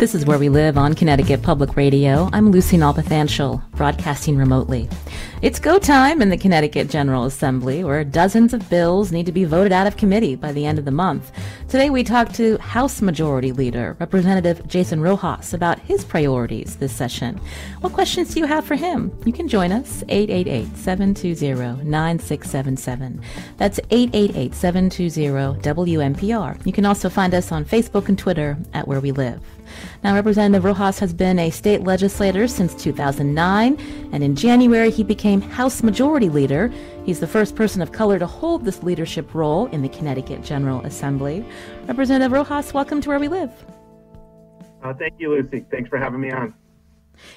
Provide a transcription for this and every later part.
This is Where We Live on Connecticut Public Radio. I'm Lucy Nalpathanchel, broadcasting remotely. It's go time in the Connecticut General Assembly, where dozens of bills need to be voted out of committee by the end of the month. Today we talk to House Majority Leader, Representative Jason Rojas, about his priorities this session. What questions do you have for him? You can join us, 888-720-9677. That's 888-720-WNPR. You can also find us on Facebook and Twitter at Where We Live. Now, Representative Rojas has been a state legislator since 2009, and in January he became House Majority Leader. He's the first person of color to hold this leadership role in the Connecticut General Assembly. Representative Rojas, welcome to Where We Live. Thank you, Lucy. Thanks for having me on.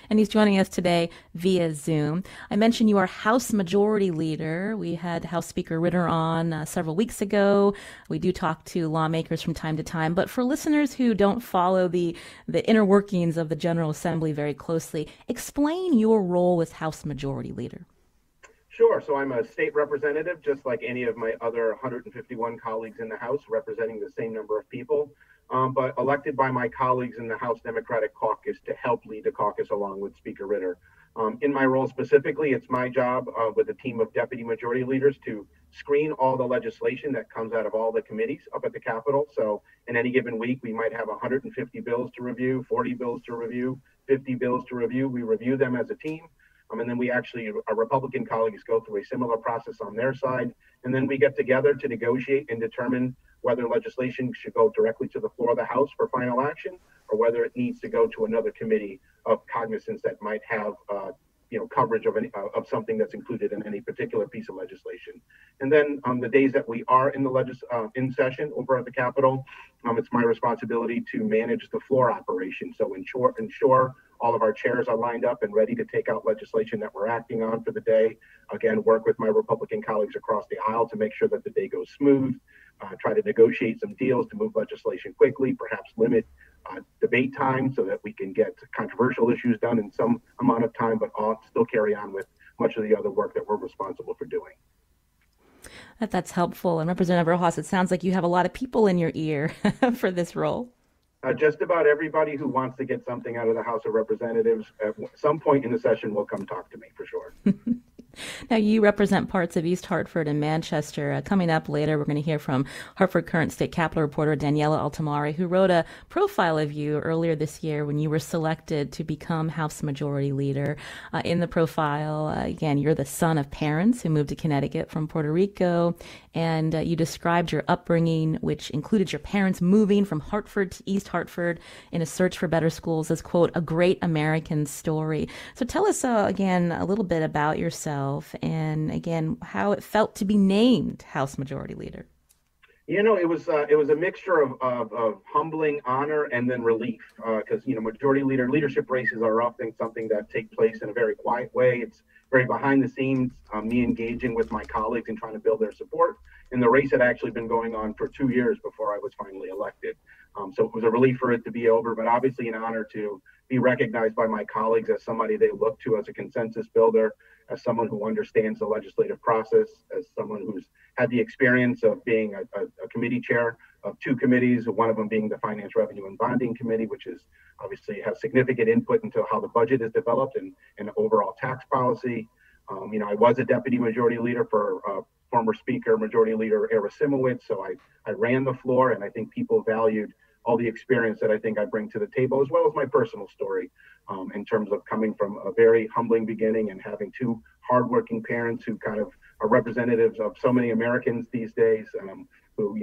And he's joining us today via Zoom. I mentioned you are House Majority Leader. We had House Speaker Ritter on several weeks ago. We do talk to lawmakers from time to time. But for listeners who don't follow the inner workings of the General Assembly very closely, explain your role as House Majority Leader. Sure. So I'm a state representative, just like any of my other 151 colleagues in the House, representing the same number of people. But elected by my colleagues in the House Democratic Caucus to help lead the caucus along with Speaker Ritter. In my role specifically, it's my job with a team of deputy majority leaders to screen all the legislation that comes out of all the committees up at the Capitol. So in any given week, we might have 150 bills to review, 40 bills to review, 50 bills to review. We review them as a team. And then we actually, our Republican colleagues go through a similar process on their side. And then we get together to negotiate and determine whether legislation should go directly to the floor of the House for final action, or whether it needs to go to another committee of cognizance that might have coverage of something that's included in any particular piece of legislation. And then on the days that we are in the in session over at the Capitol, it's my responsibility to manage the floor operation. So ensure all of our chairs are lined up and ready to take out legislation that we're acting on for the day. Again, work with my Republican colleagues across the aisle to make sure that the day goes smooth. Try to negotiate some deals to move legislation quickly, perhaps limit debate time so that we can get controversial issues done in some amount of time, but still carry on with much of the other work that we're responsible for doing. That's helpful. And Representative Rojas, it sounds like you have a lot of people in your ear for this role. Just about everybody who wants to get something out of the House of Representatives at some point in the session will come talk to me for sure. Now, you represent parts of East Hartford and Manchester. Coming up later, we're going to hear from Hartford Courant State Capitol reporter Daniela Altimari, who wrote a profile of you earlier this year when you were selected to become House Majority Leader. In the profile, again, you're the son of parents who moved to Connecticut from Puerto Rico, and you described your upbringing, which included your parents moving from Hartford to East Hartford in a search for better schools, as, quote, a great American story. So tell us, again, a little bit about yourself and, again, how it felt to be named House Majority Leader. It was a mixture of humbling honor and then relief, because majority leadership races are often something that take place in a very quiet way. It's very behind the scenes, me engaging with my colleagues and trying to build their support. And the race had actually been going on for 2 years before I was finally elected. So it was a relief for it to be over, but obviously an honor to be recognized by my colleagues as somebody they look to as a consensus builder, as someone who understands the legislative process, as someone who's had the experience of being a committee chair of two committees, one of them being the Finance, Revenue, and Bonding Committee, which is obviously has significant input into how the budget is developed and overall tax policy. I was a deputy majority leader for former Speaker, Majority Leader Era Simowitz, so I ran the floor, and I think people valued all the experience that I think I bring to the table, as well as my personal story, in terms of coming from a very humbling beginning and having two hardworking parents who kind of are representatives of so many Americans these days, who,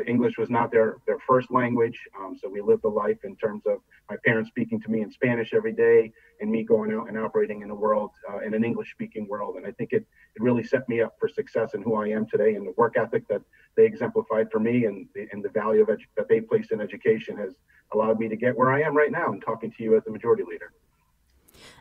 English was not their first language. So we lived the life in terms of my parents speaking to me in Spanish every day and me going out and operating in the world, in an English speaking world. And I think it really set me up for success in who I am today, and the work ethic that they exemplified for me and the value of that they placed in education has allowed me to get where I am right now and talking to you as the majority leader.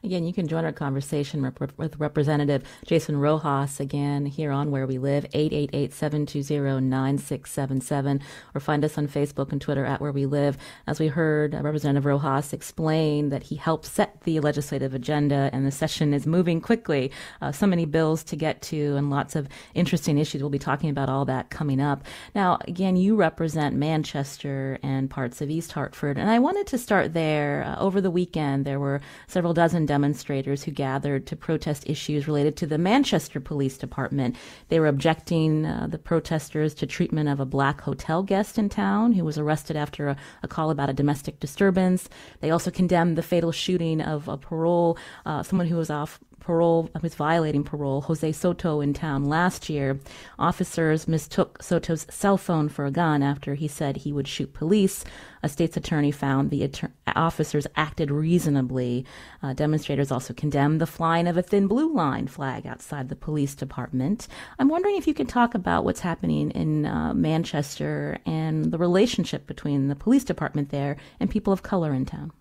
Again, you can join our conversation with Representative Jason Rojas again here on Where We Live, 888-720-9677, or find us on Facebook and Twitter at Where We Live. As we heard Representative Rojas explain that he helped set the legislative agenda and the session is moving quickly. So many bills to get to and lots of interesting issues. We'll be talking about all that coming up. Now, again, you represent Manchester and parts of East Hartford, and I wanted to start there. Over the weekend, there were several dozen demonstrators who gathered to protest issues related to the Manchester Police Department. They were objecting, the protesters, to treatment of a black hotel guest in town who was arrested after a call about a domestic disturbance. They also condemned the fatal shooting of someone who was off parole, was violating parole, Jose Soto, in town last year. Officers mistook Soto's cell phone for a gun after he said he would shoot police. A state's attorney found the officers acted reasonably. Demonstrators also condemned the flying of a thin blue line flag outside the police department. I'm wondering if you could talk about what's happening in Manchester and the relationship between the police department there and people of color in town.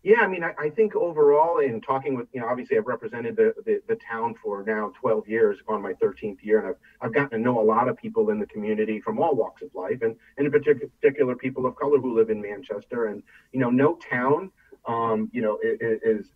Yeah, I mean, I think overall, in talking with, obviously I've represented the town for now 12 years, on my 13th year, and I've gotten to know a lot of people in the community from all walks of life, and in particular people of color who live in Manchester. And no town, is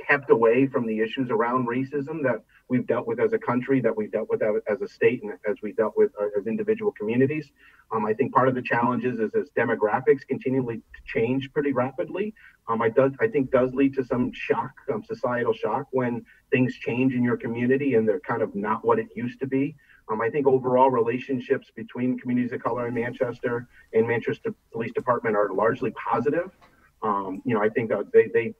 kept away from the issues around racism that we've dealt with as a country, that we've dealt with as a state, and as we dealt with as individual communities. I think part of the challenges is as demographics continually change pretty rapidly. I think does lead to some shock, societal shock, when things change in your community and they're kind of not what it used to be. I think overall relationships between communities of color in Manchester and Manchester Police Department are largely positive. I think they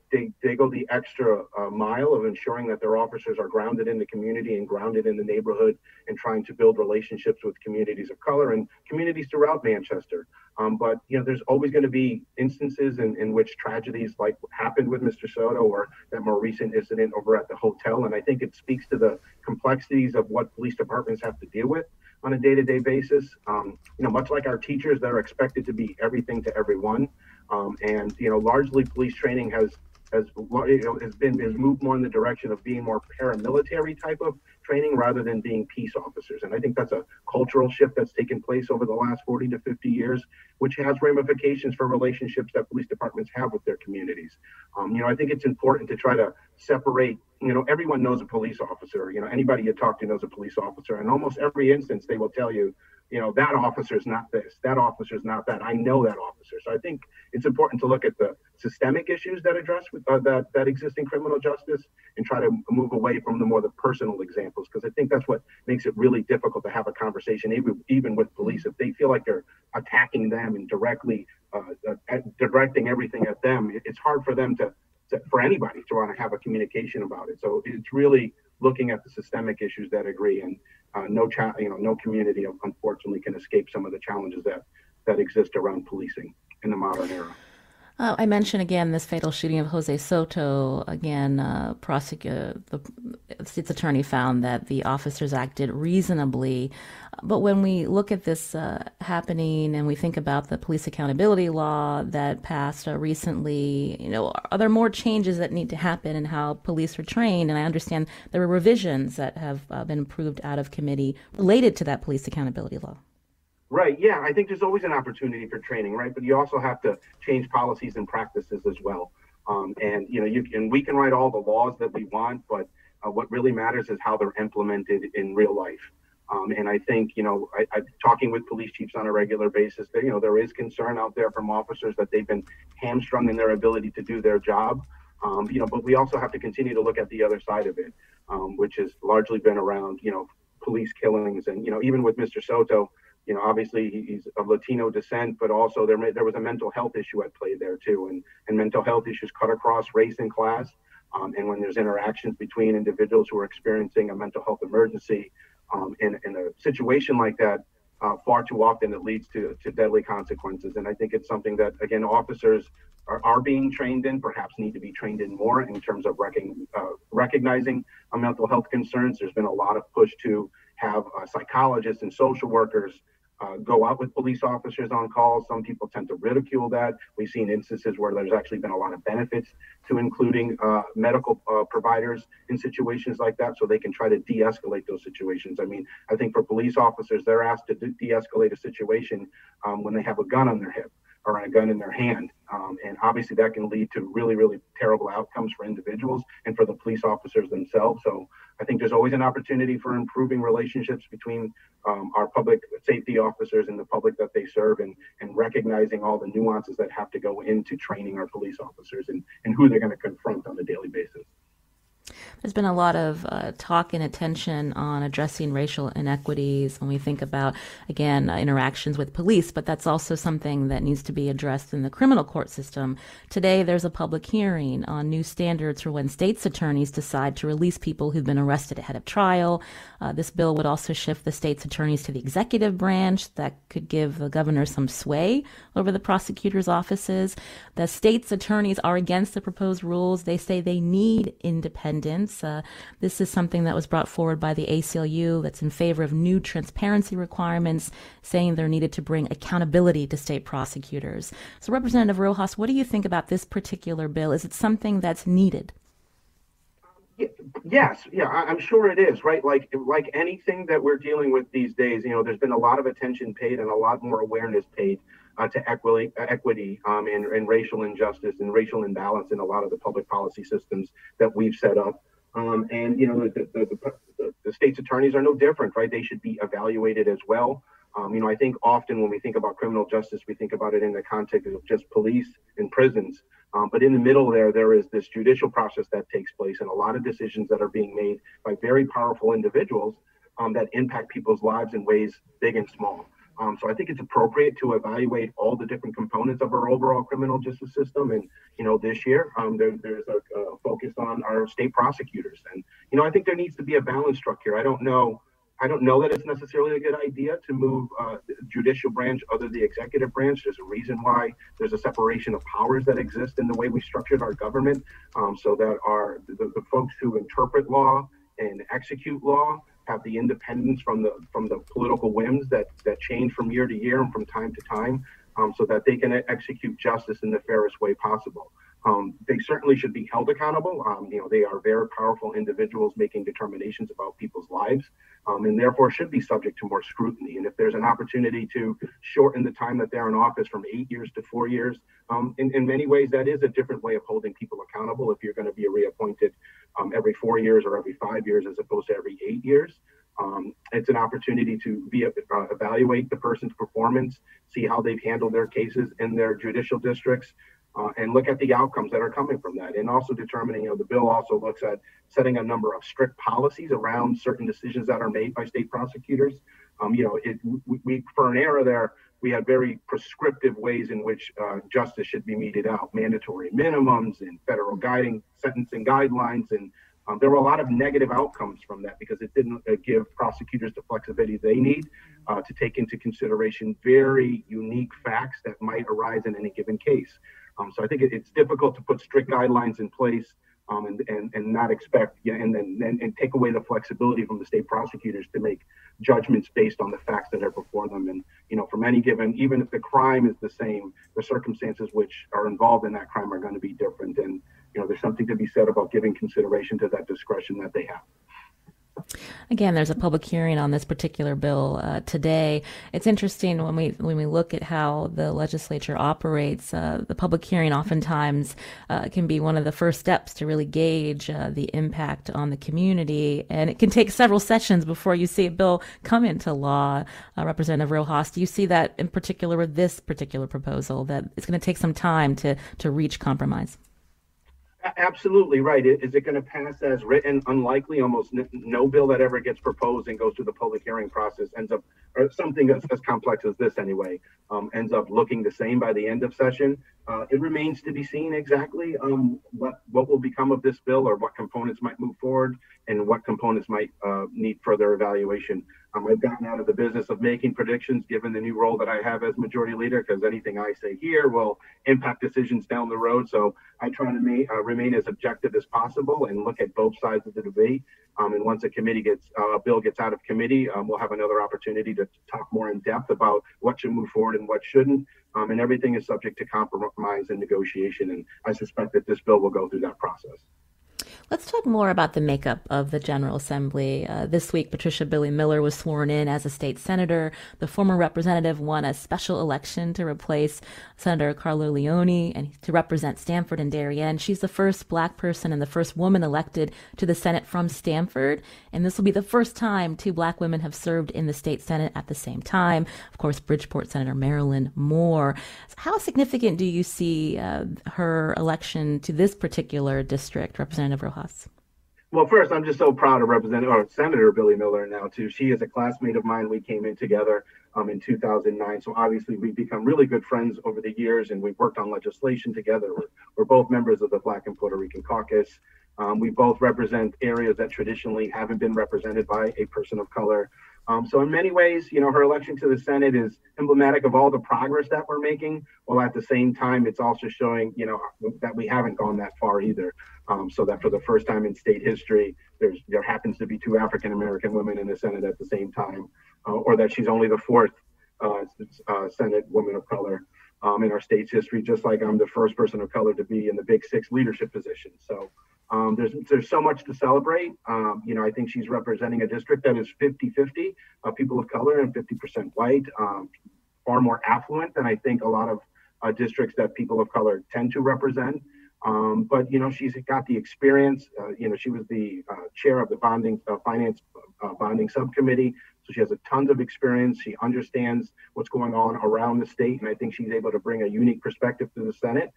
go the extra mile of ensuring that their officers are grounded in the community and grounded in the neighborhood, and trying to build relationships with communities of color and communities throughout Manchester. But there's always going to be instances in which tragedies like happened with Mr. Soto, or that more recent incident over at the hotel. And I think it speaks to the complexities of what police departments have to deal with on a day-to-day basis. Much like our teachers, that are expected to be everything to everyone. Largely police training has moved more in the direction of being more paramilitary type of training rather than being peace officers. And I think that's a cultural shift that's taken place over the last 40 to 50 years, which has ramifications for relationships that police departments have with their communities. I think it's important to try to separate, everyone knows a police officer, anybody you talk to knows a police officer, and almost every instance they will tell you, that officer's not this, that officer's not that. I know that officer. So I think it's important to look at the systemic issues that address that exist in criminal justice, and try to move away from the more the personal examples, because I think that's what makes it really difficult to have a conversation, even with police. If they feel like they're attacking them and directly directing everything at them, it's hard for them for anybody to want to have a communication about it. So it's really looking at the systemic issues that agree, and no community, unfortunately, can escape some of the challenges that exist around policing in the modern era. I mentioned again this fatal shooting of Jose Soto. Again, the state's attorney found that the officers acted reasonably. But when we look at this happening and we think about the police accountability law that passed recently, are there more changes that need to happen in how police are trained? And I understand there are revisions that have been approved out of committee related to that police accountability law. Right. Yeah, I think there's always an opportunity for training, right? But you also have to change policies and practices as well. We can write all the laws that we want, but what really matters is how they're implemented in real life. And I think, I'm talking with police chiefs on a regular basis, that, there is concern out there from officers that they've been hamstrung in their ability to do their job. But we also have to continue to look at the other side of it, which has largely been around, police killings. And, even with Mr. Soto, obviously he's of Latino descent, but also there was a mental health issue at play there too. And mental health issues cut across race and class. And when there's interactions between individuals who are experiencing a mental health emergency, in a situation like that, far too often it leads to deadly consequences. And I think it's something that, again, officers are being trained in, perhaps need to be trained in more in terms of recognizing mental health concerns. There's been a lot of push to have psychologists and social workers go out with police officers on calls. Some people tend to ridicule that. We've seen instances where there's actually been a lot of benefits to including medical providers in situations like that, so they can try to de-escalate those situations. I mean, I think for police officers, they're asked to de-escalate a situation when they have a gun on their hip or a gun in their hand. And obviously that can lead to really, really terrible outcomes for individuals and for the police officers themselves. So I think there's always an opportunity for improving relationships between our public safety officers and the public that they serve, and recognizing all the nuances that have to go into training our police officers and who they're going to confront on a daily basis. There's been a lot of talk and attention on addressing racial inequities when we think about, again, interactions with police, but that's also something that needs to be addressed in the criminal court system. Today, there's a public hearing on new standards for when states' attorneys decide to release people who've been arrested ahead of trial. This bill would also shift the state's attorneys to the executive branch. That could give the governor some sway over the prosecutor's offices. The state's attorneys are against the proposed rules. They say they need independence. This is something that was brought forward by the ACLU that's in favor of new transparency requirements, saying they're needed to bring accountability to state prosecutors. So, Representative Rojas, what do you think about this particular bill? Is it something that's needed? Yes, yeah, I'm sure it is, right? Like anything that we're dealing with these days, there's been a lot of attention paid and a lot more awareness paid to equity and racial injustice and racial imbalance in a lot of the public policy systems that we've set up. The state's attorneys are no different, right? They should be evaluated as well. I think often when we think about criminal justice, we think about it in the context of just police and prisons. But in the middle there is this judicial process that takes place, and a lot of decisions that are being made by very powerful individuals that impact people's lives in ways big and small. So I think it's appropriate to evaluate all the different components of our overall criminal justice system. And, this year there's a focus on our state prosecutors. And, I think there needs to be a balance struck here. I don't know that it's necessarily a good idea to move the judicial branch other than the executive branch. There's a reason why there's a separation of powers that exist in the way we structured our government, so that the folks who interpret law and execute law have the independence from the political whims that change from year to year and from time to time, so that they can execute justice in the fairest way possible. They certainly should be held accountable. They are very powerful individuals making determinations about people's lives, and therefore should be subject to more scrutiny. And if there's an opportunity to shorten the time that they're in office from 8 years to 4 years, in many ways, that is a different way of holding people accountable. If you're going to be reappointed every 4 years or every 5 years, as opposed to every 8 years, it's an opportunity to evaluate the person's performance, see how they've handled their cases in their judicial districts, and look at the outcomes that are coming from that. And also determining, the bill also looks at setting a number of strict policies around certain decisions that are made by state prosecutors. For an era there, we had very prescriptive ways in which justice should be meted out, mandatory minimums and federal guiding sentencing guidelines. And there were a lot of negative outcomes from that because it didn't give prosecutors the flexibility they need to take into consideration very unique facts that might arise in any given case. So I think it's difficult to put strict guidelines in place and not expect, and take away the flexibility from the state prosecutors to make judgments based on the facts that are before them. And, from any given, even if the crime is the same, the circumstances which are involved in that crime are going to be different. And, there's something to be said about giving consideration to that discretion that they have. Again, there's a public hearing on this particular bill today. It's interesting when we look at how the legislature operates. The public hearing oftentimes can be one of the first steps to really gauge the impact on the community, and it can take several sessions before you see a bill come into law. Representative Rojas, do you see that in particular with this particular proposal, that it's going to take some time to reach compromise? Absolutely right. Is it going to pass as written? Unlikely. Almost no bill that ever gets proposed and goes through the public hearing process ends up, or something as complex as this anyway, ends up looking the same by the end of session. It remains to be seen exactly what will become of this bill, or what components might move forward and what components might need further evaluation. I've gotten out of the business of making predictions given the new role that I have as majority leader, because anything I say here will impact decisions down the road. So I try to remain as objective as possible and look at both sides of the debate. And once a bill gets out of committee, we'll have another opportunity to talk more in depth about what should move forward and what shouldn't. And everything is subject to compromise and negotiation. And I suspect that this bill will go through that process. Let's talk more about the makeup of the General Assembly. This week, Patricia Billy Miller was sworn in as a state senator. The former representative won a special election to replace Senator Carla Leone and to represent Stamford and Darien. She's the first Black person and the first woman elected to the Senate from Stamford. And this will be the first time two Black women have served in the state Senate at the same time. Of course, Bridgeport Senator Marilyn Moore. How significant do you see her election to this particular district, Representative Rojas? Well, first, I'm just so proud of Senator Billy Miller now, too. She is a classmate of mine. We came in together in 2009. So obviously, we've become really good friends over the years, and we've worked on legislation together. We're both members of the Black and Puerto Rican Caucus. We both represent areas that traditionally haven't been represented by a person of color. So in many ways, her election to the Senate is emblematic of all the progress that we're making, while at the same time, it's also showing, that we haven't gone that far either. So that for the first time in state history, there happens to be two African-American women in the Senate at the same time, or that she's only the fourth Senate woman of color in our state's history, just like I'm the first person of color to be in the Big Six leadership position. So there's so much to celebrate. I think she's representing a district that is 50-50 people of color and 50% white, far more affluent than I think a lot of districts that people of color tend to represent. But she's got the experience. She was the chair of the finance bonding subcommittee, so she has a tons of experience. She understands what's going on around the state, and I think she's able to bring a unique perspective to the Senate,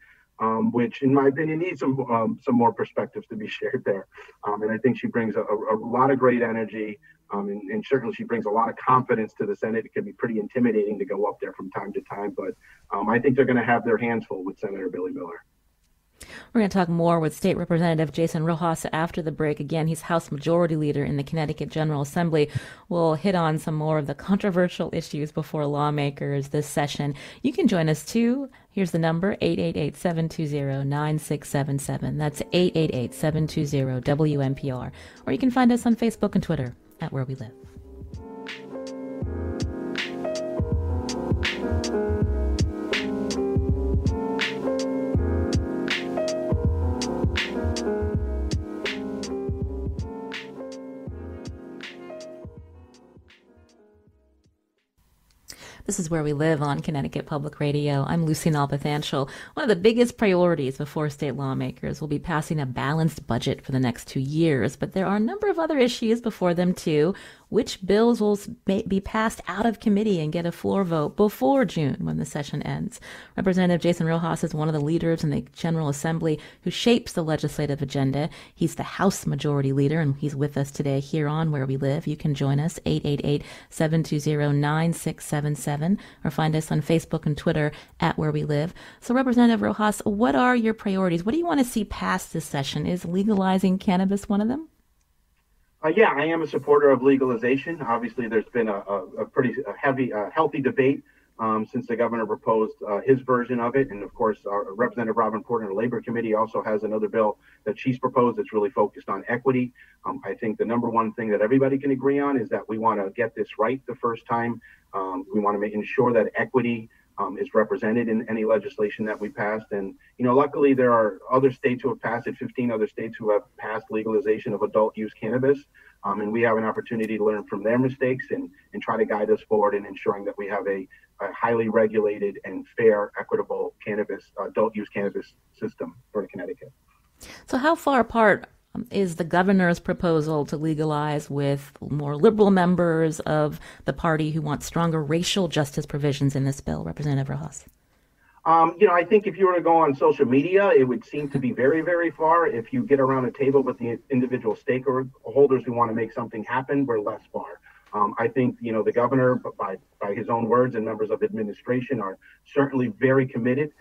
which, in my opinion, needs some more perspectives to be shared there. And I think she brings a lot of great energy, and certainly she brings a lot of confidence to the Senate. It can be pretty intimidating to go up there from time to time, but I think they're going to have their hands full with Senator Billy Miller. We're going to talk more with State Representative Jason Rojas after the break. Again, he's House Majority Leader in the Connecticut General Assembly. We'll hit on some more of the controversial issues before lawmakers this session. You can join us too. Here's the number, 888-720-9677. That's 888-720-WNPR. Or you can find us on Facebook and Twitter at Where We Live. This is Where We Live on Connecticut Public Radio. I'm Lucy Nalpathanchel. One of the biggest priorities before state lawmakers will be passing a balanced budget for the next 2 years, but there are a number of other issues before them too. Which bills will be passed out of committee and get a floor vote before June when the session ends? Representative Jason Rojas is one of the leaders in the General Assembly who shapes the legislative agenda. He's the House Majority Leader, and he's with us today here on Where We Live. You can join us, 888-720-9677, or find us on Facebook and Twitter at Where We Live. So, Representative Rojas, what are your priorities? What do you want to see passed this session? Is legalizing cannabis one of them? Yeah, I am a supporter of legalization. Obviously, there's been a pretty healthy debate since the governor proposed his version of it. And of course, our Representative Robin Porter in the Labor Committee also has another bill that she's proposed that's really focused on equity. I think the number one thing that everybody can agree on is that we want to get this right the first time. We want to ensure that equity is represented in any legislation that we passed. And, luckily there are other states who have passed it, 15 other states who have passed legalization of adult use cannabis. And we have an opportunity to learn from their mistakes and try to guide us forward in ensuring that we have a highly regulated and fair, equitable adult use cannabis system for Connecticut. So how far apart is the governor's proposal to legalize with more liberal members of the party who want stronger racial justice provisions in this bill, Representative Rojas? I think if you were to go on social media, it would seem to be very, very far. If you get around a table with the individual stakeholders who want to make something happen, we're less far. I think, the governor, by his own words, and members of administration are certainly very committed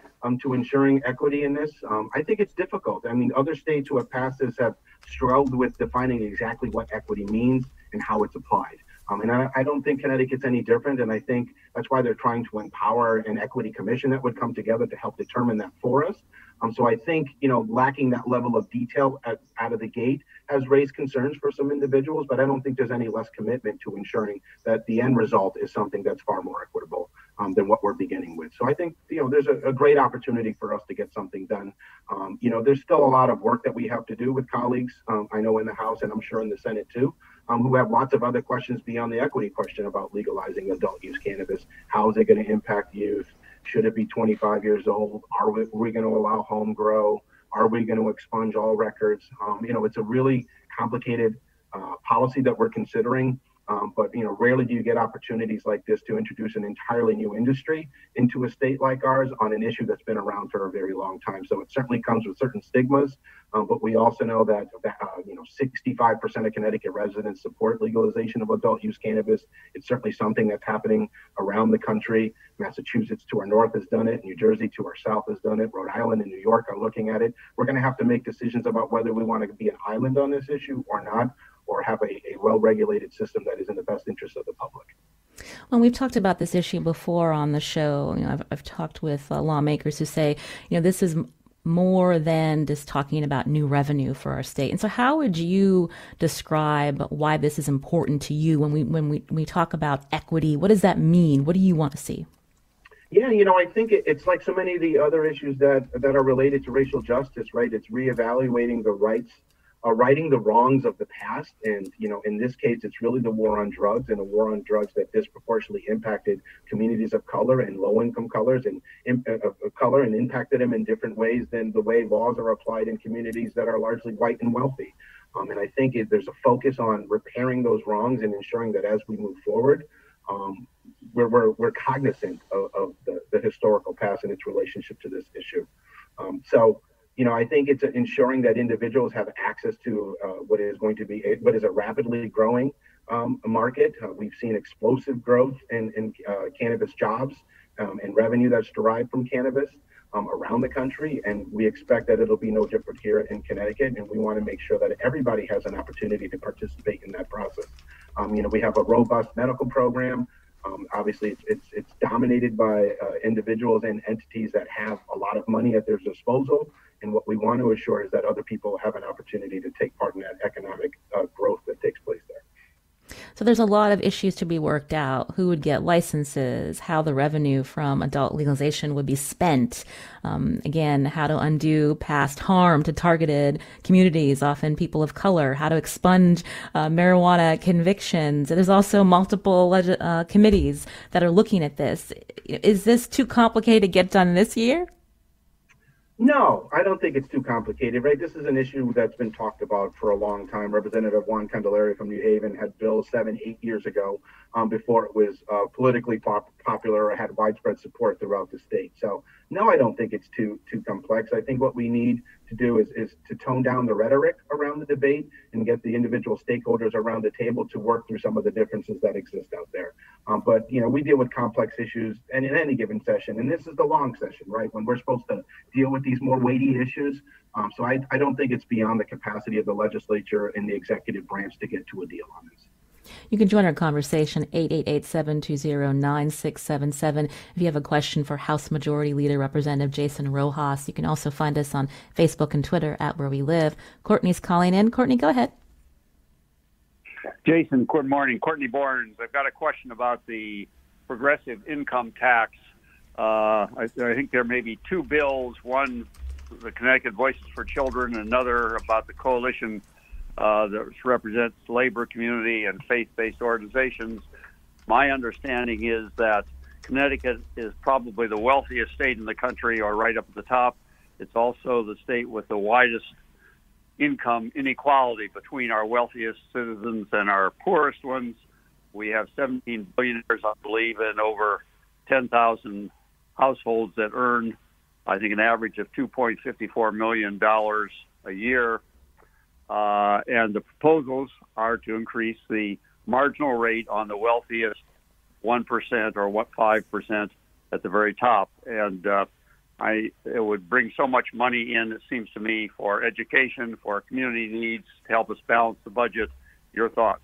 to ensuring equity in this. I think it's difficult. I mean, other states who have passed this have struggled with defining exactly what equity means and how it's applied. And I don't think Connecticut's any different. And I think that's why they're trying to empower an equity commission that would come together to help determine that for us. So I think, lacking that level of detail out of the gate has raised concerns for some individuals, but I don't think there's any less commitment to ensuring that the end result is something that's far more equitable than what we're beginning with. So I think, there's a great opportunity for us to get something done. There's still a lot of work that we have to do with colleagues, I know in the House and I'm sure in the Senate too, who have lots of other questions beyond the equity question about legalizing adult use cannabis. How is it going to impact youth? Should it be 25 years old? Are we going to allow home grow? Are we going to expunge all records? It's a really complicated policy that we're considering. But rarely do you get opportunities like this to introduce an entirely new industry into a state like ours on an issue that's been around for a very long time. So it certainly comes with certain stigmas, but we also know that 65% of Connecticut residents support legalization of adult use cannabis. It's certainly something that's happening around the country. Massachusetts to our north has done it. New Jersey to our south has done it. Rhode Island and New York are looking at it. We're going to have to make decisions about whether we want to be an island on this issue or not, or have a well-regulated system that is in the best interest of the public. Well, we've talked about this issue before on the show. I've talked with lawmakers who say, this is more than just talking about new revenue for our state. And so how would you describe why this is important to you when we talk about equity? What does that mean? What do you want to see? Yeah, I think it's like so many of the other issues that are related to racial justice, right? It's reevaluating the rights, righting the wrongs of the past. And, in this case, it's really the war on drugs, and a war on drugs that disproportionately impacted communities of color and low-income colors and color, and impacted them in different ways than the way laws are applied in communities that are largely white and wealthy. And I think there's a focus on repairing those wrongs and ensuring that as we move forward, we're cognizant of the historical past and its relationship to this issue. I think it's ensuring that individuals have access to what is a rapidly growing market. We've seen explosive growth in cannabis jobs and revenue that's derived from cannabis around the country. And we expect that it'll be no different here in Connecticut. And we want to make sure that everybody has an opportunity to participate in that process. We have a robust medical program. Obviously, it's dominated by individuals and entities that have a lot of money at their disposal. And what we want to assure is that other people have an opportunity to take part in that economic growth that takes place there. So there's a lot of issues to be worked out. Who would get licenses, how the revenue from adult legalization would be spent. Again, how to undo past harm to targeted communities, often people of color, how to expunge marijuana convictions. There's also multiple committees that are looking at this. Is this too complicated to get done this year? No, I don't think it's too complicated, right? This is an issue that's been talked about for a long time. Representative Juan Candelaria from New Haven had bills 7-8 years ago before it was politically popular or had widespread support throughout the state. So no, I don't think it's too complex. I think what we need to do is to tone down the rhetoric around the debate and get the individual stakeholders around the table to work through some of the differences that exist out there. But we deal with complex issues and in any given session, and this is the long session, right? When we're supposed to deal with these more weighty issues. So I don't think it's beyond the capacity of the legislature and the executive branch to get to a deal on this. You can join our conversation, 888-720-9677. If you have a question for House Majority Leader Representative Jason Rojas, you can also find us on Facebook and Twitter at Where We Live. Courtney's calling in. Courtney, go ahead. Jason, good morning. Courtney Barnes. I've got a question about the progressive income tax. I think there may be two bills, one, the Connecticut Voices for Children, and another about the coalition that represents labor, community, and faith-based organizations. My understanding is that Connecticut is probably the wealthiest state in the country, or right up at the top. It's also the state with the widest income inequality between our wealthiest citizens and our poorest ones. We have 17 billionaires, I believe, and over 10,000 households that earn, I think, an average of $2.54 million a year. And the proposals are to increase the marginal rate on the wealthiest 1% or 5% at the very top. And it would bring so much money in, it seems to me, for education, for community needs, to help us balance the budget. Your thoughts?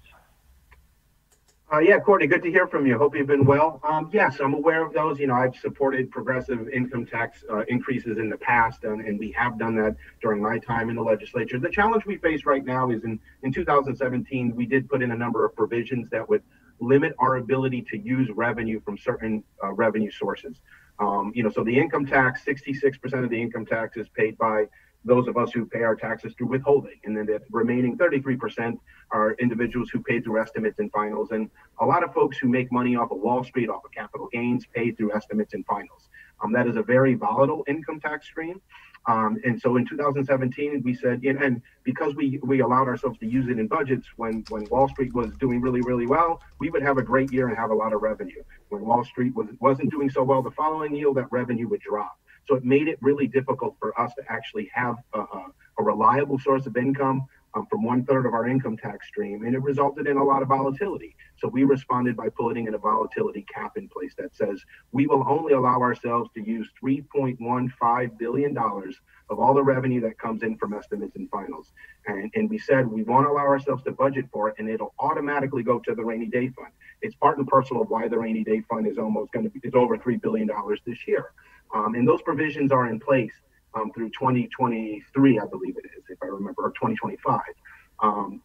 Yeah, Courtney, good to hear from you. Hope you've been well. Yes, I'm aware of those. I've supported progressive income tax increases in the past, and we have done that during my time in the legislature. The challenge we face right now is in 2017, we did put in a number of provisions that would limit our ability to use revenue from certain revenue sources. So the income tax, 66% of the income tax is paid by those of us who pay our taxes through withholding. And then the remaining 33% are individuals who pay through estimates and finals. And a lot of folks who make money off of Wall Street, off of capital gains, pay through estimates and finals. That is a very volatile income tax stream. And so in 2017, we said, and because we allowed ourselves to use it in budgets when Wall Street was doing really, really well, we would have a great year and have a lot of revenue. When Wall Street wasn't doing so well the following year, that revenue would drop. So it made it really difficult for us to actually have a reliable source of income from 1/3 of our income tax stream, and it resulted in a lot of volatility. So we responded by putting in a volatility cap in place that says we will only allow ourselves to use $3.15 billion of all the revenue that comes in from estimates and finals. And we said we won't allow ourselves to budget for it, and it'll automatically go to the rainy day fund. It's part and parcel of why the rainy day fund is it's over $3 billion this year. And those provisions are in place through 2023, I believe it is, if I remember, or 2025.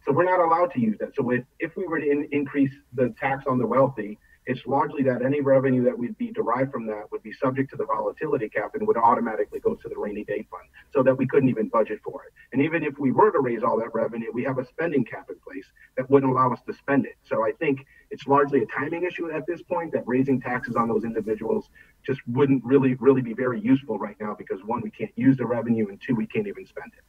So we're not allowed to use that. So if we were to increase the tax on the wealthy, it's largely that any revenue that would be derived from that would be subject to the volatility cap and would automatically go to the rainy day fund, so that we couldn't even budget for it. And even if we were to raise all that revenue, we have a spending cap in place that wouldn't allow us to spend it. So I think it's largely a timing issue at this point, that raising taxes on those individuals just wouldn't really be very useful right now, because one, we can't use the revenue, and two, we can't even spend it.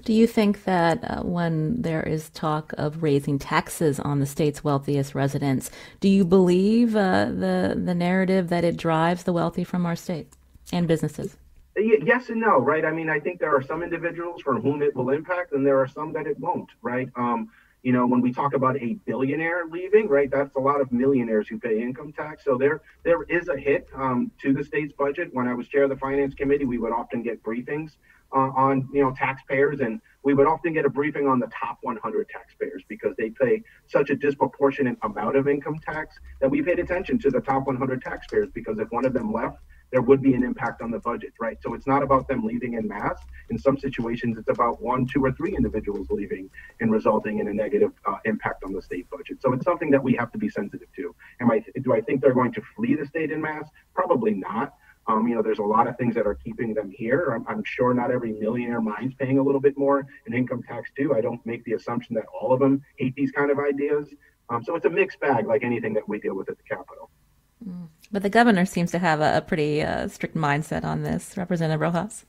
Do you think that when there is talk of raising taxes on the state's wealthiest residents, do you believe the narrative that it drives the wealthy from our state and businesses? Yes and no, right? I mean, I think there are some individuals for whom it will impact, and there are some that it won't, right? When we talk about a billionaire leaving, right, that's a lot of millionaires who pay income tax. So there is a hit to the state's budget. When I was chair of the finance committee, we would often get briefings on taxpayers, and we would often get a briefing on the top 100 taxpayers, because they pay such a disproportionate amount of income tax that we paid attention to the top 100 taxpayers, because if one of them left, there would be an impact on the budget, right? So it's not about them leaving en masse. In some situations, it's about 1, 2, or 3 individuals leaving and resulting in a negative impact on the state budget. So it's something that we have to be sensitive to. Do I think they're going to flee the state en masse? Probably not. There's a lot of things that are keeping them here. I'm sure not every millionaire minds paying a little bit more in income tax too. I don't make the assumption that all of them hate these kind of ideas. So it's a mixed bag, like anything that we deal with at the Capitol. But the governor seems to have a pretty strict mindset on this, Representative Rojas.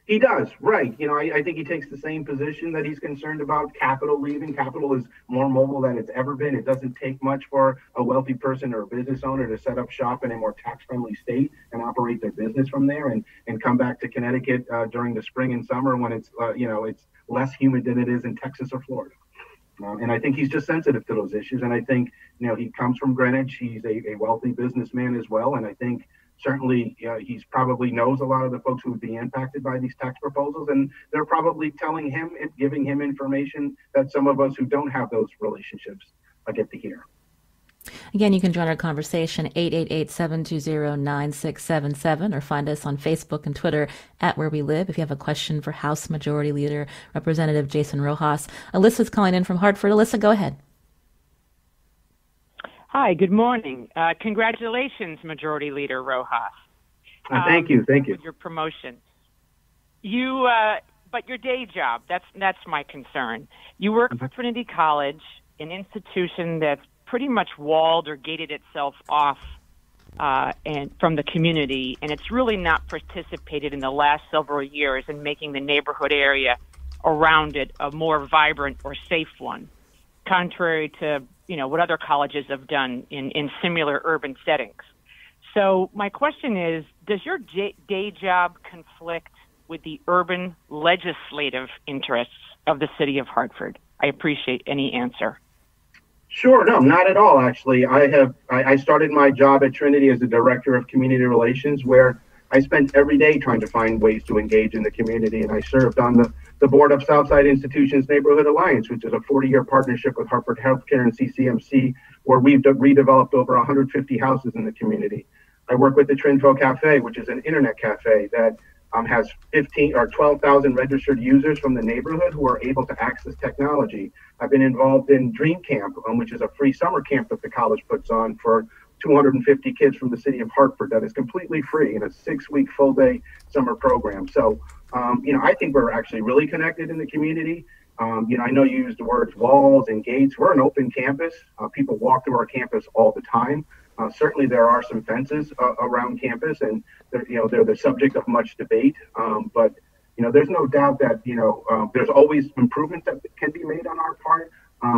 He does, right. I think he takes the same position that he's concerned about capital leaving. Capital is more mobile than it's ever been. It doesn't take much for a wealthy person or a business owner to set up shop in a more tax-friendly state and operate their business from there, and come back to Connecticut during the spring and summer when it's less humid than it is in Texas or Florida. And I think he's just sensitive to those issues. And I think, he comes from Greenwich. He's a wealthy businessman as well. And I think certainly he's probably knows a lot of the folks who would be impacted by these tax proposals. And they're probably telling him and giving him information that some of us who don't have those relationships get to hear. Again, you can join our conversation, 888-720-9677, or find us on Facebook and Twitter at Where We Live. If you have a question for House Majority Leader Representative Jason Rojas. Alyssa's calling in from Hartford. Alyssa, go ahead. Hi, good morning. Congratulations, Majority Leader Rojas. Thank you. With your promotion. But your day job, that's my concern. You work for Trinity College, an institution that's pretty much walled or gated itself off and from the community, and it's really not participated in the last several years in making the neighborhood area around it a more vibrant or safe one, contrary to what other colleges have done in similar urban settings. So my question is, does your day job conflict with the urban legislative interests of the city of Hartford? I appreciate any answer. Sure, no, not at all. Actually, I started my job at Trinity as the director of community relations, where I spent every day trying to find ways to engage in the community, and I served on the board of Southside Institutions Neighborhood Alliance, which is a 40-year partnership with Hartford Healthcare and CCMC, where we've redeveloped over 150 houses in the community. I work with the Trinfo Cafe, which is an internet cafe that has 15 or 12,000 registered users from the neighborhood who are able to access technology. I've been involved in Dream Camp, which is a free summer camp that the college puts on for 250 kids from the city of Hartford that is completely free in a 6-week full day summer program. So, I think we're actually really connected in the community. I know you used the words walls and gates. We're an open campus. People walk through our campus all the time. Certainly, there are some fences around campus, and they're the subject of much debate. But there's no doubt that there's always improvements that can be made on our part.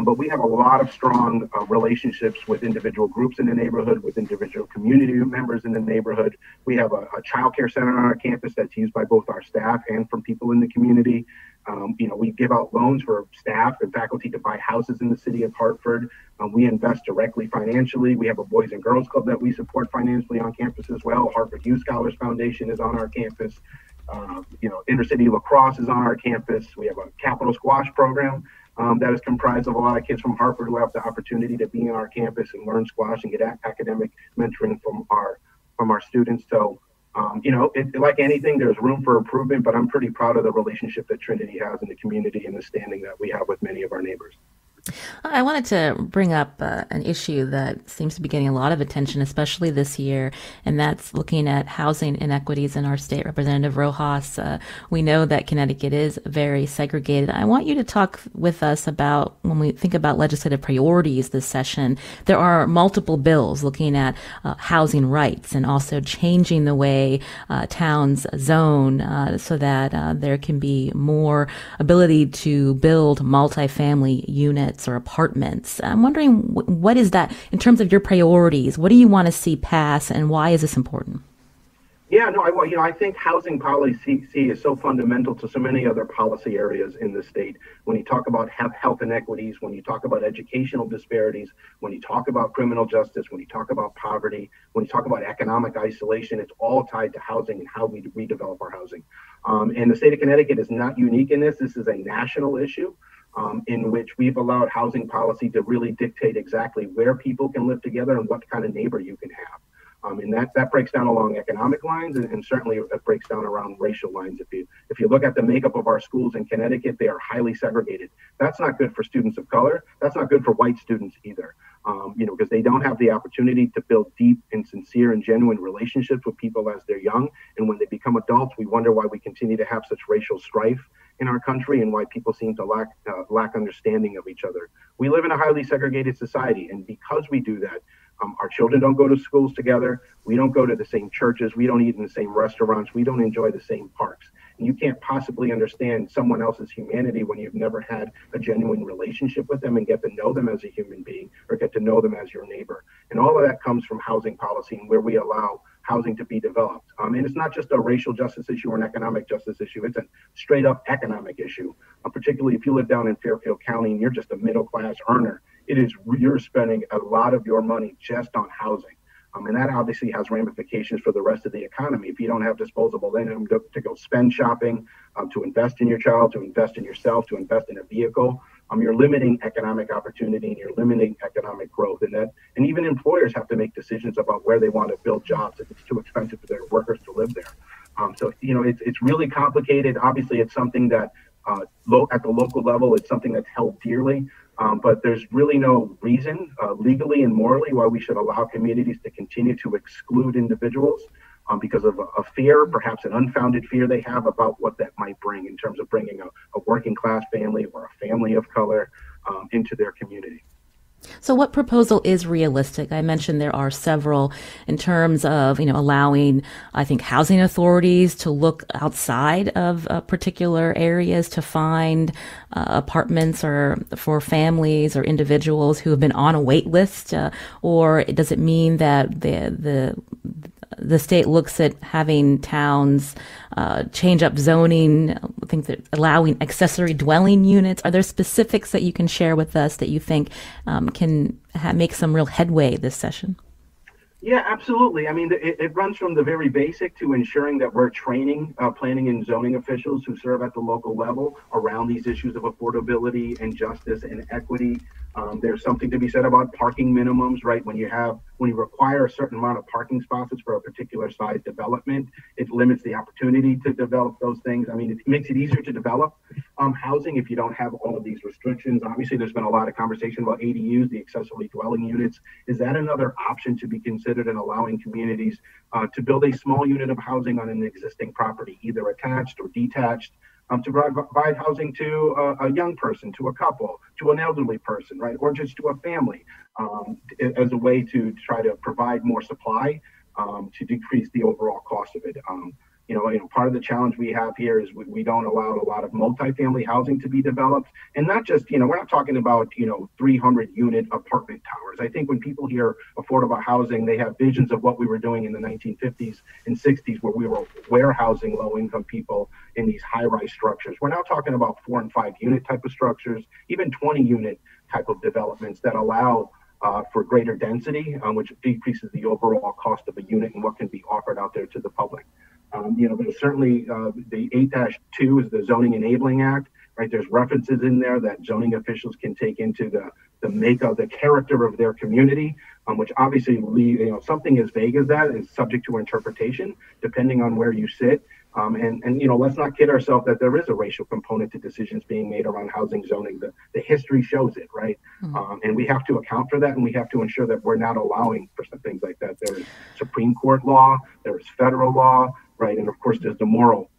But we have a lot of strong relationships with individual groups in the neighborhood, with individual community members in the neighborhood. We have a child care center on our campus that's used by both our staff and from people in the community. We give out loans for staff and faculty to buy houses in the city of Hartford. We invest directly financially. We have a Boys and Girls Club that we support financially on campus as well. Hartford Youth Scholars Foundation is on our campus. Intercity lacrosse is on our campus. We have a capital squash program that is comprised of a lot of kids from Hartford who have the opportunity to be on our campus and learn squash and get academic mentoring from our students. So, like anything, there's room for improvement, but I'm pretty proud of the relationship that Trinity has in the community and the standing that we have with many of our neighbors. I wanted to bring up an issue that seems to be getting a lot of attention, especially this year, and that's looking at housing inequities in our state. Representative Rojas, we know that Connecticut is very segregated. I want you to talk with us about, when we think about legislative priorities this session, there are multiple bills looking at housing rights and also changing the way towns zone so that there can be more ability to build multifamily units or apartments. I'm wondering, what is that in terms of your priorities? What do you want to see pass, and why is this important? Yeah, no, I think housing policy is so fundamental to so many other policy areas in the state. When you talk about health inequities, when you talk about educational disparities, when you talk about criminal justice, when you talk about poverty, when you talk about economic isolation, it's all tied to housing and how we redevelop our housing. And the state of Connecticut is not unique in this. This is a national issue. In which we've allowed housing policy to really dictate exactly where people can live together and what kind of neighbor you can have. And that breaks down along economic lines, and certainly it breaks down around racial lines. If you look at the makeup of our schools in Connecticut, they are highly segregated. That's not good for students of color. That's not good for white students either, because they don't have the opportunity to build deep and sincere and genuine relationships with people as they're young. And when they become adults, we wonder why we continue to have such racial strife in our country and why people seem to lack understanding of each other. We live in a highly segregated society, and because we do that, our children don't go to schools together. We don't go to the same churches. We don't eat in the same restaurants. We don't enjoy the same parks. And you can't possibly understand someone else's humanity when you've never had a genuine relationship with them and get to know them as a human being or get to know them as your neighbor. And all of that comes from housing policy and where we allow housing to be developed. And it's not just a racial justice issue or an economic justice issue. It's a straight up economic issue, particularly if you live down in Fairfield County and you're just a middle class earner. You're spending a lot of your money just on housing. And that obviously has ramifications for the rest of the economy. If you don't have disposable income to go spend shopping, to invest in your child, to invest in yourself, to invest in a vehicle, you're limiting economic opportunity and you're limiting economic growth. And even employers have to make decisions about where they want to build jobs if it's too expensive for their workers to live there. It's really complicated. Obviously, it's something that at the local level, it's something that's held dearly. But there's really no reason legally and morally why we should allow communities to continue to exclude individuals because of a fear, perhaps an unfounded fear they have about what that might bring in terms of bringing a working class family or a family of color into their community. So what proposal is realistic? I mentioned there are several in terms of, allowing, I think, housing authorities to look outside of particular areas to find apartments or for families or individuals who have been on a wait list, or does it mean that the the state looks at having towns change up zoning, I think that allowing accessory dwelling units. Are there specifics that you can share with us that you think can make some real headway this session? Yeah, absolutely. I mean, it runs from the very basic to ensuring that we're training planning and zoning officials who serve at the local level around these issues of affordability and justice and equity. There's something to be said about parking minimums, right? When you require a certain amount of parking spots for a particular size development, it limits the opportunity to develop those things. I mean, it makes it easier to develop housing if you don't have all of these restrictions. Obviously, there's been a lot of conversation about ADUs, the accessory dwelling units. Is that another option to be considered in allowing communities to build a small unit of housing on an existing property, either attached or detached? To provide housing to a young person, to a couple, to an elderly person, right? Or just to a family as a way to try to provide more supply to decrease the overall cost of it. Part of the challenge we have here is we don't allow a lot of multifamily housing to be developed. And not just, we're not talking about, 300 unit apartment towers. I think when people hear affordable housing, they have visions of what we were doing in the 1950s and 60s, where we were warehousing low income people in these high rise structures. We're now talking about 4 and 5 unit type of structures, even 20 unit type of developments that allow for greater density, which decreases the overall cost of a unit and what can be offered out there to the public. There's certainly the 8-2 is the Zoning Enabling Act, right? There's references in there that zoning officials can take into the makeup, the character of their community, which obviously, something as vague as that is subject to interpretation, depending on where you sit. Let's not kid ourselves that there is a racial component to decisions being made around housing zoning. The history shows it, right? Mm-hmm. And we have to account for that, and we have to ensure that we're not allowing for some things like that. There is Supreme Court law, there is federal law, right? And of course, there's the moral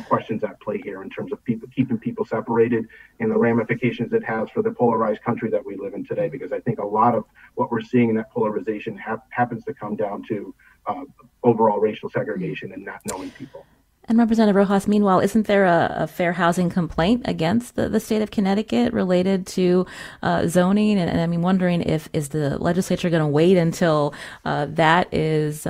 questions at play here in terms of keeping people separated and the ramifications it has for the polarized country that we live in today. Because I think a lot of what we're seeing in that polarization happens to come down to overall racial segregation and not knowing people. And Representative Rojas, meanwhile, isn't there a fair housing complaint against the state of Connecticut related to zoning? And I'm wondering is the legislature going to wait until that is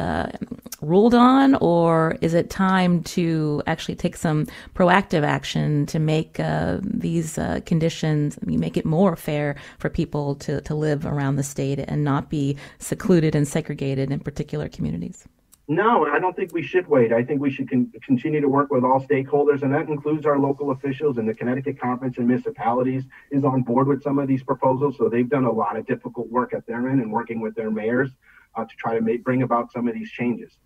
ruled on, or is it time to actually take some proactive action to make these conditions, make it more fair for people to live around the state and not be secluded and segregated in particular communities? No, I don't think we should wait. I think we should continue to work with all stakeholders, and that includes our local officials. And the Connecticut Conference and Municipalities is on board with some of these proposals. So they've done a lot of difficult work at their end and working with their mayors to try to bring about some of these changes.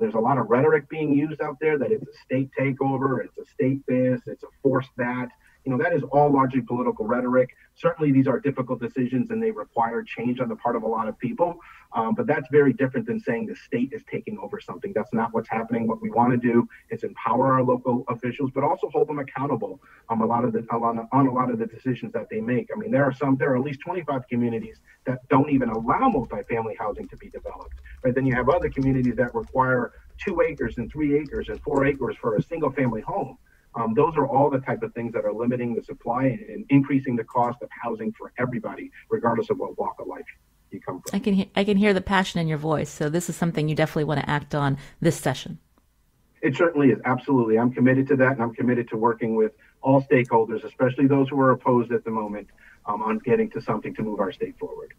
There's a lot of rhetoric being used out there that it's a state takeover, it's a state this, it's a forced that. That is all largely political rhetoric. Certainly, these are difficult decisions and they require change on the part of a lot of people. But that's very different than saying the state is taking over something. That's not what's happening. What we want to do is empower our local officials, but also hold them accountable on a lot of the decisions that they make. I mean, there are at least 25 communities that don't even allow multifamily housing to be developed. Right? Then you have other communities that require 2 acres and 3 acres and 4 acres for a single family home. Those are all the type of things that are limiting the supply and increasing the cost of housing for everybody, regardless of what walk of life you come from. I can hear the passion in your voice. So this is something you definitely want to act on this session. It certainly is. Absolutely. I'm committed to that, and I'm committed to working with all stakeholders, especially those who are opposed at the moment, on getting to something to move our state forward.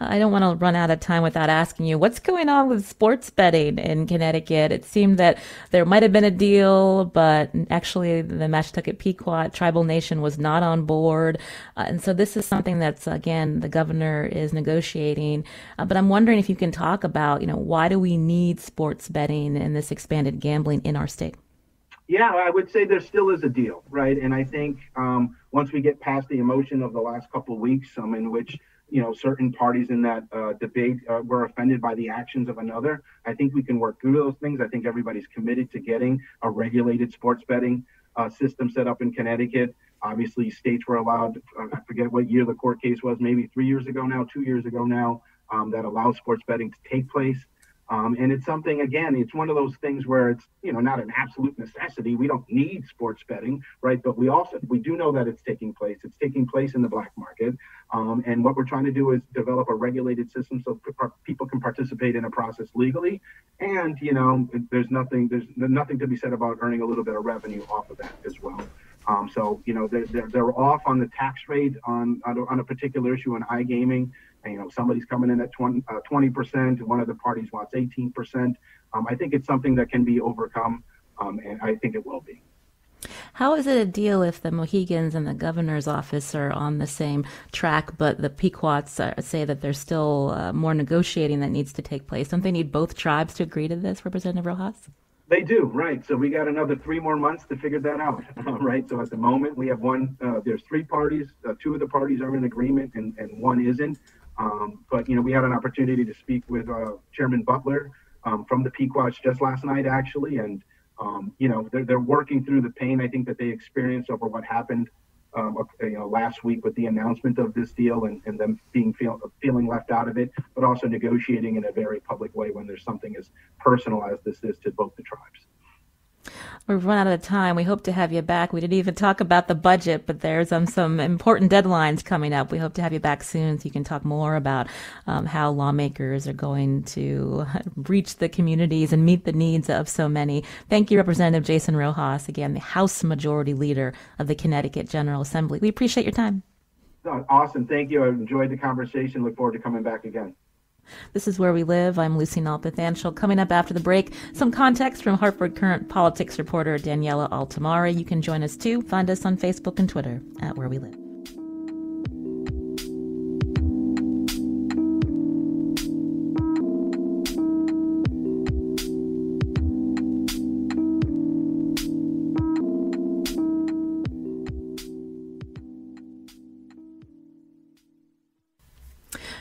I don't want to run out of time without asking you, what's going on with sports betting in Connecticut? It seemed that there might have been a deal, but actually the Mashantucket Pequot Tribal Nation was not on board. And so this is something that's, again, the governor is negotiating. But I'm wondering if you can talk about, why do we need sports betting and this expanded gambling in our state? Yeah, I would say there still is a deal, right? And I think once we get past the emotion of the last couple of weeks, in which certain parties in that debate were offended by the actions of another, I think we can work through those things. I think everybody's committed to getting a regulated sports betting system set up in Connecticut. Obviously, states were allowed, I forget what year the court case was, maybe 3 years ago now, 2 years ago now, that allows sports betting to take place. And it's something, again, it's one of those things where it's, not an absolute necessity. We don't need sports betting, right? But we do know that it's taking place. It's taking place in the black market. And what we're trying to do is develop a regulated system so people can participate in a process legally. And, there's nothing to be said about earning a little bit of revenue off of that as well. So, they're off on the tax rate on a particular issue on iGaming. And, somebody's coming in at 20%. One of the parties wants 18%. I think it's something that can be overcome, and I think it will be. How is it a deal if the Mohegans and the governor's office are on the same track, but the Pequots say that there's still more negotiating that needs to take place? Don't they need both tribes to agree to this, Representative Rojas? They do, right. So we got another 3 more months to figure that out, right? So at the moment, we have there's 3 parties. 2 of the parties are in agreement and 1 isn't. But, we had an opportunity to speak with Chairman Butler from the Pequots just last night, actually. And, they're working through the pain, I think, that they experienced over what happened, last week with the announcement of this deal and them feeling left out of it, but also negotiating in a very public way when there's something as personal as this is to both the tribes. We've run out of time. We hope to have you back. We didn't even talk about the budget, but there's some important deadlines coming up. We hope to have you back soon so you can talk more about how lawmakers are going to reach the communities and meet the needs of so many. Thank you, Representative Jason Rojas, again, the House Majority Leader of the Connecticut General Assembly. We appreciate your time. Awesome. Thank you. I enjoyed the conversation. Look forward to coming back again. This is Where We Live. I'm Lucy Nalpathanchel. Coming up after the break, some context from Hartford Current politics reporter Daniela Altimari. You can join us too. Find us on Facebook and Twitter at Where We Live.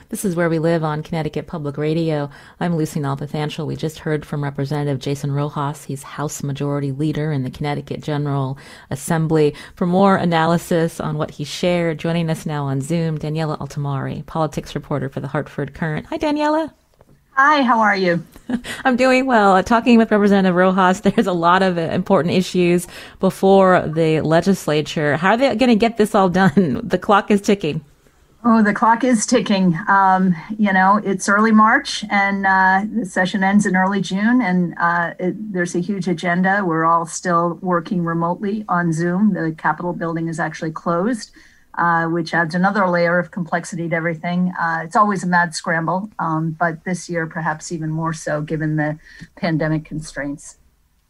This is Where We Live on Connecticut Public Radio. I'm Lucy Nalpathanchel. We just heard from Representative Jason Rojas. He's House Majority Leader in the Connecticut General Assembly. For more analysis on what he shared, joining us now on Zoom, Daniela Altimari, politics reporter for the Hartford Courant. Hi, Daniela. Hi, how are you? I'm doing well. Talking with Representative Rojas, there's a lot of important issues before the legislature. How are they going to get this all done? The clock is ticking. Oh, the clock is ticking. It's early March and the session ends in early June, and there's a huge agenda. We're all still working remotely on Zoom. The Capitol building is actually closed, which adds another layer of complexity to everything. It's always a mad scramble, but this year perhaps even more so given the pandemic constraints.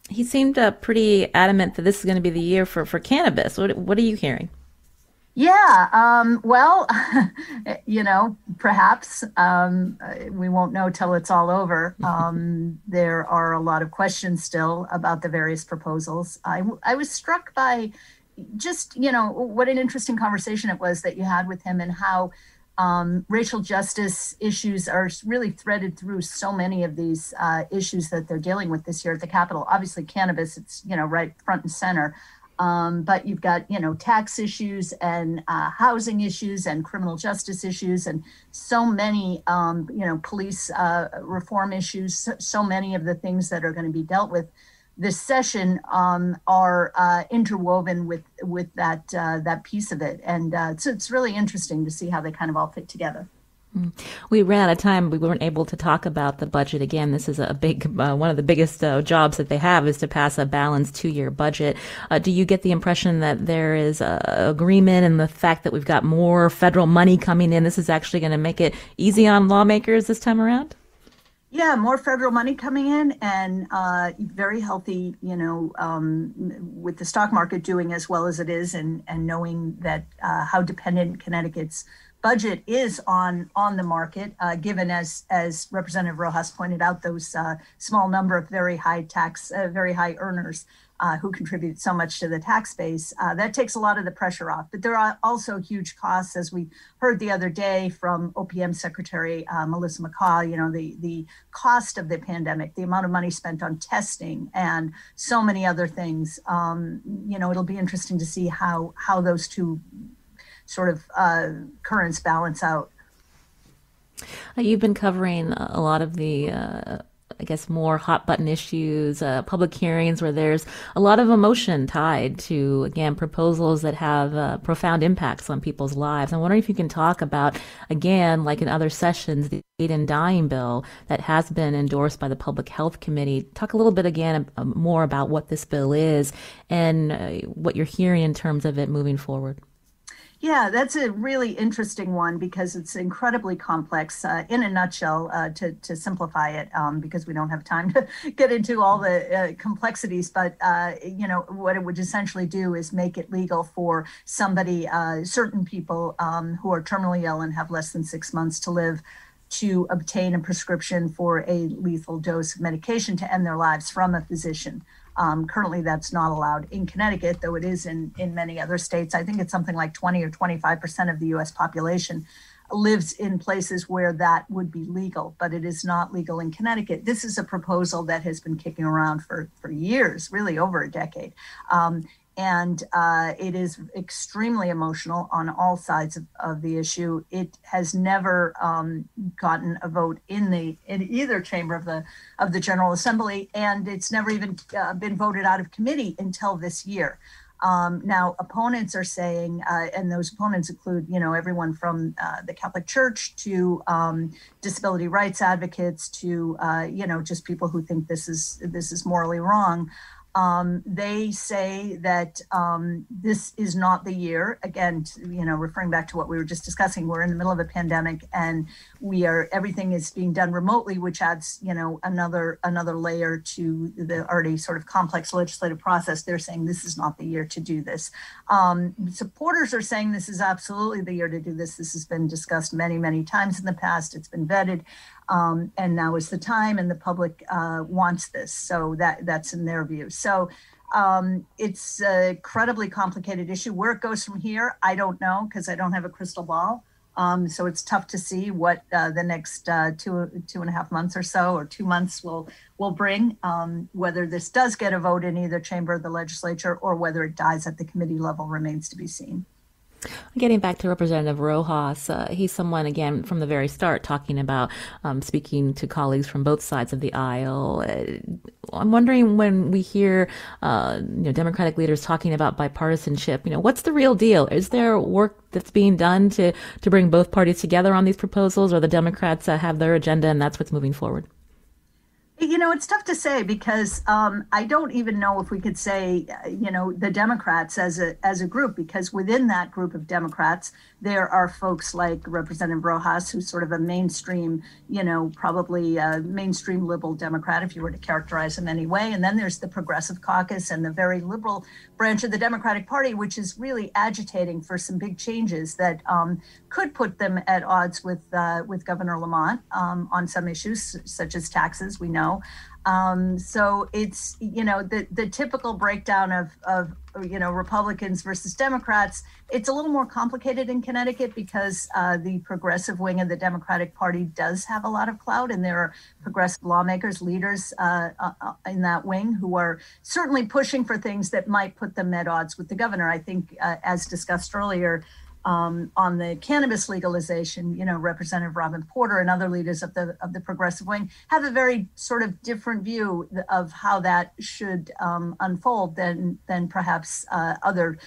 He seemed pretty adamant that this is going to be the year for cannabis. What are you hearing? Yeah, well, perhaps we won't know till it's all over. There are a lot of questions still about the various proposals. I was struck by just, what an interesting conversation it was that you had with him and how racial justice issues are really threaded through so many of these issues that they're dealing with this year at the Capitol. Obviously, cannabis, it's, right front and center. But you've got, tax issues and housing issues and criminal justice issues and so many, police reform issues. So many of the things that are going to be dealt with this session are interwoven with that piece of it. And so it's really interesting to see how they kind of all fit together. We ran out of time. We weren't able to talk about the budget. Again, this is a big, one of the biggest jobs that they have is to pass a balanced 2-year budget. Do you get the impression that there is agreement in the fact that we've got more federal money coming in? This is actually going to make it easy on lawmakers this time around? Yeah, more federal money coming in and very healthy, with the stock market doing as well as it is and knowing that how dependent Connecticut's budget is on the market, given as Representative Rojas pointed out, those small number of very high earners who contribute so much to the tax base. That takes a lot of the pressure off. But there are also huge costs, as we heard the other day from OPM Secretary Melissa McCaw, the cost of the pandemic, the amount of money spent on testing and so many other things. It'll be interesting to see how those two sort of currents balance out. You've been covering a lot of the I guess, more hot button issues, public hearings where there's a lot of emotion tied to, again, proposals that have profound impacts on people's lives. I'm wondering if you can talk about, again, like in other sessions, the Aid and Dying bill that has been endorsed by the Public Health Committee. Talk a little bit again more about what this bill is and what you're hearing in terms of it moving forward. Yeah, that's a really interesting one because it's incredibly complex. In a nutshell, to simplify it, because we don't have time to get into all the complexities, but what it would essentially do is make it legal for somebody, certain people who are terminally ill and have less than 6 months to live, to obtain a prescription for a lethal dose of medication to end their lives from a physician. Currently, that's not allowed in Connecticut, though it is in many other states. I think it's something like 20 or 25% of the U.S. population lives in places where that would be legal, but it is not legal in Connecticut. This is a proposal that has been kicking around for years, really over a decade. And it is extremely emotional on all sides of the issue. It has never gotten a vote in either chamber of the General Assembly, and it's never even been voted out of committee until this year. Now, opponents are saying, and those opponents include, everyone from the Catholic Church to disability rights advocates to, just people who think this is morally wrong. They say that this is not the year. Again, referring back to what we were just discussing, we're in the middle of a pandemic, and everything is being done remotely, which adds, another layer to the already sort of complex legislative process. They're saying this is not the year to do this. Supporters are saying this is absolutely the year to do this. This has been discussed many, many times in the past. It's been vetted. And now is the time, and the public wants this. So that's in their view. So it's a incredibly complicated issue. Where it goes from here, I don't know, because I don't have a crystal ball. So it's tough to see what the next 2.5 months or so, or 2 months will bring, whether this does get a vote in either chamber of the legislature or whether it dies at the committee level remains to be seen. Getting back to Representative Rojas, he's someone, again, from the very start, talking about speaking to colleagues from both sides of the aisle. I'm wondering, when we hear Democratic leaders talking about bipartisanship, what's the real deal? Is there work that's being done to bring both parties together on these proposals, or the Democrats have their agenda and that's what's moving forward? It's tough to say because I don't even know if we could say, the Democrats as a group, because within that group of Democrats, there are folks like Representative Rojas, who's sort of a mainstream, probably a mainstream liberal Democrat, if you were to characterize him anyway. And then there's the Progressive Caucus and the very liberal branch of the Democratic Party, which is really agitating for some big changes that could put them at odds with Governor Lamont on some issues, such as taxes, we know. So it's, the typical breakdown of Republicans versus Democrats. It's a little more complicated in Connecticut because the progressive wing of the Democratic Party does have a lot of clout, and there are progressive lawmakers, leaders in that wing who are certainly pushing for things that might put them at odds with the governor. I think, as discussed earlier, on the cannabis legalization, Representative Robin Porter and other leaders of the progressive wing have a very sort of different view of how that should unfold than perhaps other,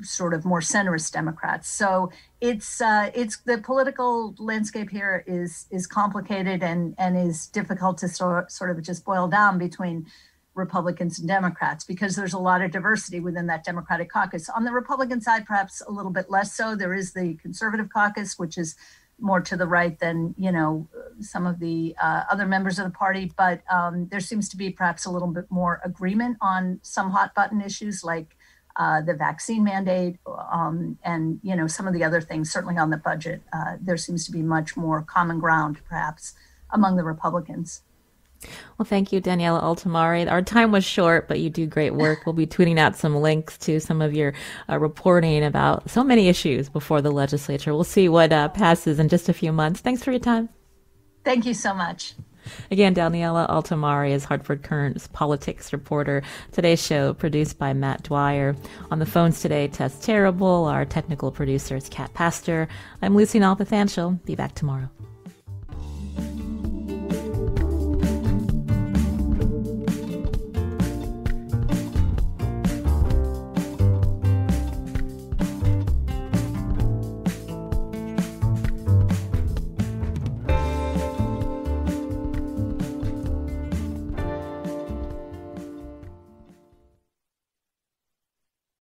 sort of more centrist Democrats. So it's the political landscape here is complicated and is difficult to sort of just boil down between Republicans and Democrats, because there's a lot of diversity within that Democratic caucus. On the Republican side, perhaps a little bit less so. There is the Conservative caucus, which is more to the right than, some of the other members of the party. But there seems to be perhaps a little bit more agreement on some hot button issues like the vaccine mandate and, some of the other things, certainly on the budget. There seems to be much more common ground, perhaps, among the Republicans. Well, thank you, Daniela Altimari. Our time was short, but you do great work. We'll be tweeting out some links to some of your reporting about so many issues before the legislature. We'll see what passes in just a few months. Thanks for your time. Thank you so much. Again, Daniela Altimari is Hartford Courant's politics reporter. Today's show produced by Matt Dwyer. On the phones today, Tess Terrible. Our technical producer is Kat Pastor. I'm Lucy Nalpathanchel. Be back tomorrow.